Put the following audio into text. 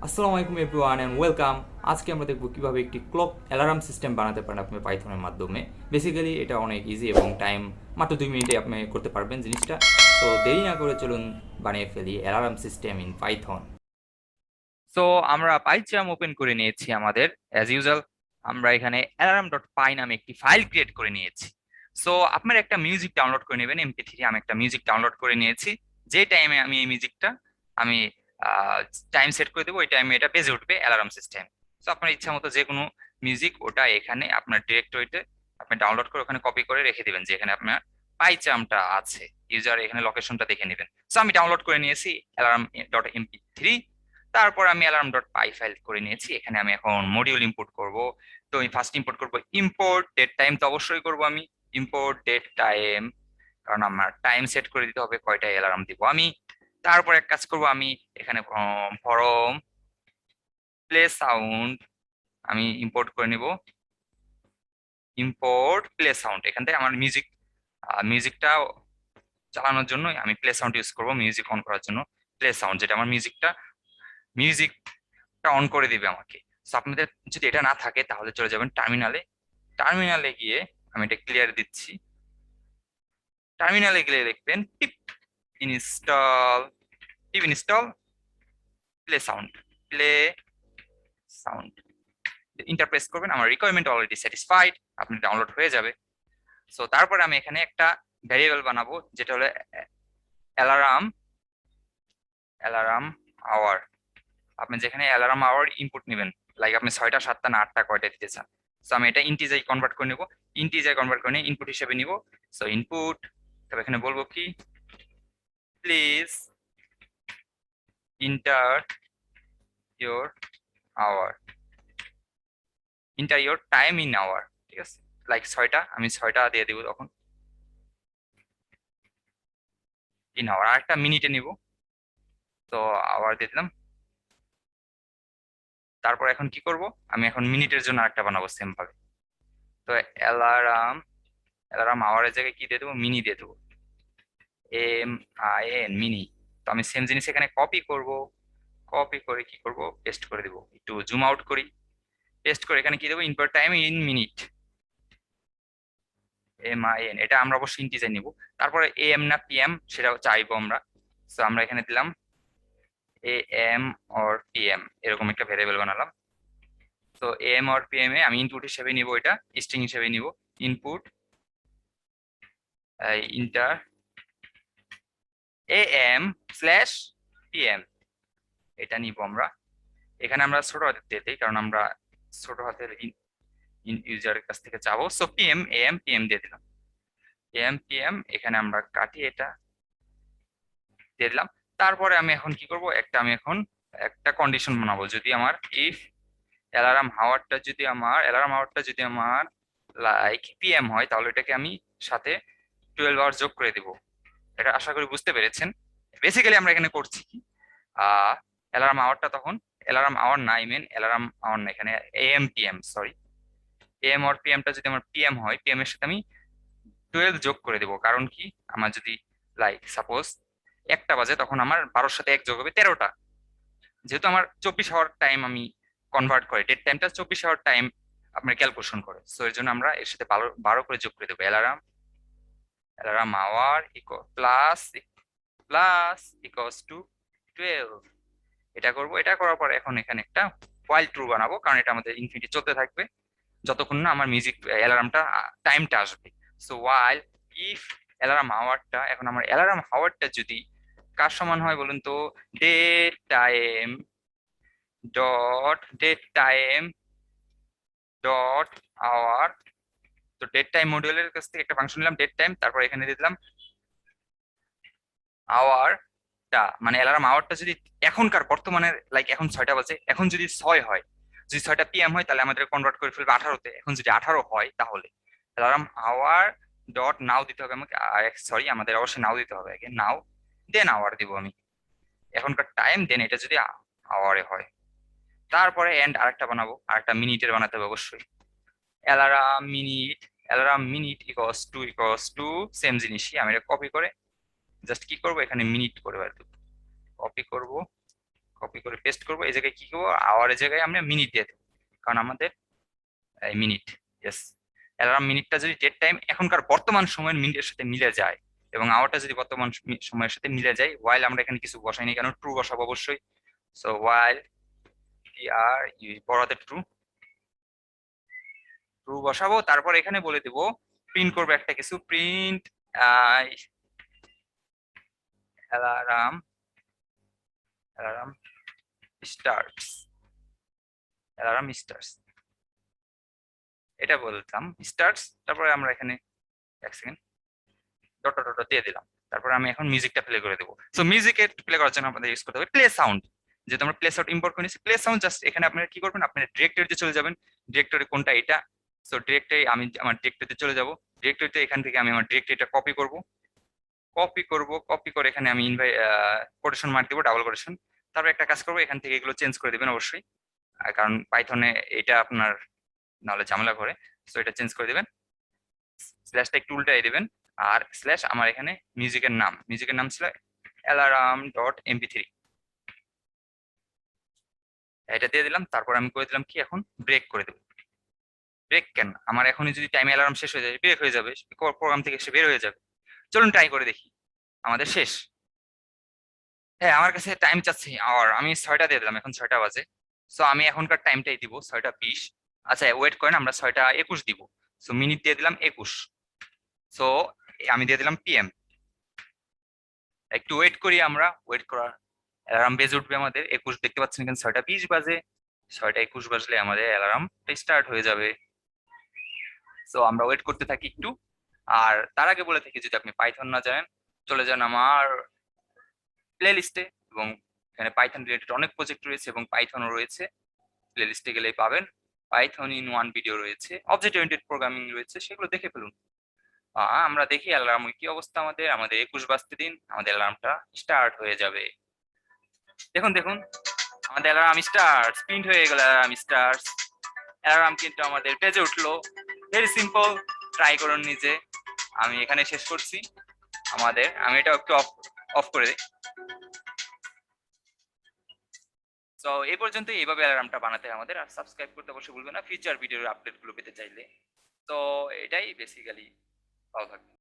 আসসালামু আলাইকুম everyone and welcome. আজকে আমরা দেখব কিভাবে একটি ক্লক অ্যালার্ম সিস্টেম বানাতে পারেন আপনি পাইথনের মাধ্যমে। বেসিক্যালি এটা অনেক ইজি এবং টাইম মাত্র 2 মিনিটে আপনি করতে পারবেন জিনিসটা। সো দেরি না করে চলুন বানিয়ে ফেলি alarm system in Python. So আমরা পাইচার্ম ওপেন করে নিয়েছি আমাদের অ্যাজ ইউজুয়াল। আমরা এখানে অ্যালার্ম ডট পাই নামে একটি ফাইল ক্রিয়েট করে নিয়েছি। সো আপনার একটা মিউজিক ডাউনলোড করে নেবেন MP3। আমি একটা মিউজিক ডাউনলোড করে নিয়েছি। যে টাইমে আমি এই মিউজিকটা আমি টাইম সেট করে দেবো, ওই টাইমে এটা বেজে উঠবে অ্যালার্ম সিস্টেম। সো আপনার ইচ্ছা মতো যে কোনো মিউজিক ওটা এখানে আপনার ডিরেক্টরিতে আপনি ডাউনলোড করে ওখানে কপি করে রেখে দিবেন, যেখানে আপনার পাইচার্মটা আছে। ইউজার এখানে লোকেশনটা দেখে নেবেন। সো আমি ডাউনলোড করে নিয়েছি অ্যালার্ম ডট MP3। তারপর আমি অ্যালার্ম ডট পাই ফাইল করে নিয়েছি। এখানে আমি এখন মডিউল ইম্পোর্ট করব। তো আমি ফার্স্ট ইম্পোর্ট করব ইম্পোর্ট ডেট টাইম। তো অবশ্যই করব আমি ইম্পোর্ট ডেট টাইম, কারণ আমার টাইম সেট করে দিতে হবে কয়টায় অ্যালার্ম দিব আমি। তারপর এক কাজ করব, আমি এখানে ফরম প্লে সাউন্ড আমি ইম্পোর্ট করে নিব। ইম্পোর্ট প্লে সাউন্ড, এখান থেকে আমার মিউজিকটা চালানোর জন্য আমি প্লে সাউন্ড ইউজ করব। মিউজিক অন করার জন্য প্লে সাউন্ড, যেটা আমার মিউজিকটা অন করে দিবে আমাকে। So আপনাদের যদি এটা না থাকে তাহলে চলে যাবেন টার্মিনালে। টার্মিনালে গিয়ে আমি এটা ক্লিয়ার দিচ্ছি। টার্মিনালে গেলে লিখবেন install pip install play sound, play sound. Enter press করবেন, আমার রিকোয়ারমেন্ট অলরেডি স্যাটিসফাইড, আপনি ডাউনলোড হয়ে যাবে। সো তারপরে আমি এখানে একটা ভ্যারিয়েবল বানাবো, যেটা হলো অ্যালার্ম অ্যালার্ম আওয়ার। আপনি যেখানে অ্যালার্ম আওয়ার ইনপুট নেবেন, লাইক আপনি 6টা 7টা না 8টা কয়টা দিতে চান। সো আমি এটা ইন্টিজার কনভার্ট করে নেব। ইন্টিজার কনভার্ট করে নিয়ে ইনপুট হিসেবে নিব। সো ইনপুট, তবে এখানে বলবো কি, please enter your hour, enter your time in hour. ঠিক আছে, লাইক 6টা, আমি 6টা দিয়ে দিব তখন ইন আওয়ার। আর একটা মিনিটে নিব, তো আওয়ার দিয়ে দিলাম। তারপর এখন কি করব, আমি এখন মিনিটের জন্য আরেকটা বানাবো সেম ভাবে। তো অ্যালার্ম অ্যালার্ম আওয়ারের জায়গায় কি দিয়ে দেবো, মিনি দিয়ে দেবো, MIN মিনি। তো আমি সেম জিনিস এখানে কপি করব। কপি করে কি করব, পেস্ট করে দিব। একটু জুম আউট করি, পেস্ট করে এখানে কি দেবো, input time in minute, MIN। এটা আমরা অবশ্যই ইন্টিজার নিব। তারপরে AM না PM সেটাও চাইবো আমরা। তো আমরা এখানে দিলাম AM অর PM, এরকম একটা ভেরিয়েবল বানালাম। তো AM অর PM এ আমি ইনপুট হিসেবে নিব, এটা স্ট্রিং হিসেবে নিব। ইনপুট ইন্টার AM/PM, এটা নিব আমরা। এখানে আমরা ছোট হাতের দিয়ে দিই, কারণ আমরা ছোট হাতের ইউজারের কাছ থেকে চাবো। সো PM AM PM দিয়ে দিলাম। AM PM এখানে আমরা কাটি, এটা দিয়ে দিলাম। তারপরে আমি এখন কি করব, আমি এখন একটা কন্ডিশন বানাবো। যদি আমার ইফ অ্যালার্ম আওয়ারটা যদি আমার লাইক PM হয়, তাহলে এটাকে আমি সাথে 12 আওয়ার যোগ করে দিব। এটা আশা করি বুঝতে পেরেছেন। বেসিক্যালি আমরা এখানে করছি কি, অ্যালার্ম আওয়ারটা তখন, অ্যালার্ম আওয়ার না, অ্যালার্ম আওয়ার না, এখানে AM PM, sorry, AM or PMটা যদি আমার PM হয়, PM এর সাথে আমি 12 যোগ করে দেবো। কারণ কি, আমার যদি লাইক সাপোজ 1টা বাজে, তখন আমার 12-র সাথে 1 যোগ হবে 13টা। যেহেতু আমার 24 আওয়ার টাইম আমি কনভার্ট করে, ডেট টাইমটা 24 আওয়ার টাইম আপনার ক্যালকুলেশন করে। সো এর জন্য আমরা এর সাথে 12 করে যোগ করে দেবো। Alarm alarm hour plus plus equals to 12। এটা করব। এটা করার পর এখন এখানে একটা হোয়াইল ট্রু বানাবো, কারণ এটা আমাদের ইনফিনিটি চলতে থাকবে যতক্ষণ না আমার মিউজিক অ্যালার্মটা টাইমটা আসবে। সো ওয়াইল ইফ অ্যালার্ম আওয়ারটা যদি কার সমান হয় বলুন তো, ডেট টাইম ডট আওয়ার। তো ডেট টাইম মডিউলের কাছ থেকে একটা ফাংশন নিলাম ডেট টাইম, তারপর এখানে দিয়ে দিলাম আওয়ারটা, মানে অ্যালার্ম আওয়ারটা যদি এখনকার বর্তমানে লাইক এখন 6টা বাজে, এখন যদি 6 হয়, যদি 6টা PM হয়, তাহলে আমাদের কনভার্ট করে ফেলবে 18-তে। এখন যদি 18 হয়, তাহলে অ্যালার্ম আওয়ার ডট নাও দিতে হবে আমাকে। সরি, আমাদের অবশ্যই নাও দিতে হবে আগে, নাও দেন আওয়ার দিব আমি, এখনকার টাইম, দেন এটা যদি আওয়ারে হয়। তারপরে এন্ড আরেকটা বানাবো, আরেকটা মিনিটের বানাতে হবে অবশ্যই। Alarm minute equals to same জিনিসই, আমি এটা কপি করে জাস্ট কি করব, এখানে মিনিট করে কপি করব। কপি করে পেস্ট করবো, এই জায়গায় কি করবো, আওয়ারের জায়গায় আমরা মিনিট দিয়ে দেবো, কারণ আমাদের এই মিনিট, ইয়েস, অ্যালার্ম মিনিটটা যদি ডেট টাইম এখনকার বর্তমান সময়ের মিনিটের সাথে মিলে যায় এবং আওয়ারটা যদি বর্তমান সময়ের সাথে মিলে যায়, ওয়াইল আমরা এখানে কিছু বসাইনি কেন, ট্রু বসাবো অবশ্যই। সো ওয়াইল আর বড়াতে ট্রু, ট্রু বসাবো, তারপর এখানে বলে দেবো প্রিন্ট করবো একটা কিছু, print alarm, alarm starts, alarm starts, এটা বলতাম স্টার্টস। তারপরে আমরা এখানে এক সেকেন্ড ডট ডট ডট দিয়ে দিলাম। তারপর আমি এখন মিউজিকটা প্লে করে দেবো। সো মিউজিকে প্লে করার জন্য আপনাদের ইউজ করতে হবে প্লে সাউন্ড। যেহেতু আমরা প্লে সাউন্ড ইম্পোর্ট করেছি, প্লে সাউন্ড জাস্ট এখানে আপনারা কি করবেন, আপনার ডিরেক্টরিতে চলে যাবেন। ডিরেক্টরি কোনটা, এটা। সো ডিরেক্টরি, আমি আমার ডিরেক্টরিতে চলে যাব। ডিরেক্টরিতে এখান থেকে আমি আমার ডিরেক্টরিটা কপি করব, কপি করে এখানে আমি কোটেশন মার্ক দিব, ডাবল কোটেশন। তারপর একটা কাজ করবো, এখান থেকে এগুলো চেঞ্জ করে দিবেন অবশ্যই, কারণ পাইথনে এটা আপনার নাহলে ঝামেলা করে। সো এটা চেঞ্জ করে দিবেন, স্ল্যাশটা একটু উল্টাই দিবেন, আর স্ল্যাশ আমার এখানে মিউজিকের নাম ছিল অ্যালার্ম ডট এমপি3, এটা দিয়ে দিলাম। তারপর আমি করে দিলাম কি, এখন ব্রেক করে দেবো। ব্রেক কেন, আমার এখনই যদি টাইম অ্যালার্ম শেষ হয়ে যায়, ব্রেক হয়ে যাবে, প্রোগ্রাম থেকে সে বের হয়ে যাবে। চলুন ট্রাই করে দেখি। আমাদের শেষ। হ্যাঁ, আমার কাছে টাইম চাচ্ছি আর আমি 6টা দিয়ে দিলাম, এখন 6টা বাজে। সো আমি এখনকার টাইমটাই দিব 6টা 20। আচ্ছা ওয়েট করেন, আমরা 6টা 21 দিব। সো মিনিট দিয়ে দিলাম 21। সো আমি দিয়ে দিলাম পিএম। একটু ওয়েট করি, আমরা ওয়েট করার অ্যালার্ম বেজে উঠবে আমাদের 21, দেখতে পাচ্ছেন এখানে 6টা 20 বাজে। 6টা 21 বাজলে আমাদের অ্যালার্ম স্টার্ট হয়ে যাবে। সো আমরা ওয়েট করতে থাকি একটু। আর তার আগে বলে থাকি, যদি আপনি পাইথন না জানেন, চলে যান আমার প্লে লিস্টে, এবং এখানে পাইথন রিলেটেড অনেক প্রজেক্ট রয়েছে এবং পাইথনও রয়েছে। প্লে লিস্টে গেলেই পাবেন। পাইথন ইন ওয়ান ভিডিও রয়েছে, অবজেক্ট ওরিয়েন্টেড প্রোগ্রামিং রয়েছে, সেগুলো দেখে ফেলুন। আমরা দেখি অ্যালার্ম কি অবস্থা, আমাদের আমাদের 21 বাজতে দিন, আমাদের অ্যালার্মটা স্টার্ট হয়ে যাবে। দেখুন দেখুন, আমাদের অ্যালার্ম স্টার্ট, প্রিন্ট হয়ে গেল অ্যালার্ম স্টার্ট। অ্যালার্ম কিন্তু আমাদের বেজে উঠলো। ভেরি সিম্পল, ট্রাই করুন নিজে। আমি এখানে শেষ করছি আমি এটা একটু অফ অফ করে দিই। তো এই পর্যন্ত এইভাবে অ্যালার্মটা বানাতে হয় আমাদের। আর সাবস্ক্রাইব করতে অবশ্যই ভুলবেন না ফিউচার ভিডিওর আপডেট গুলো পেতে চাইলে। তো এটাই বেসিক্যালি। ভালো থাকবেন।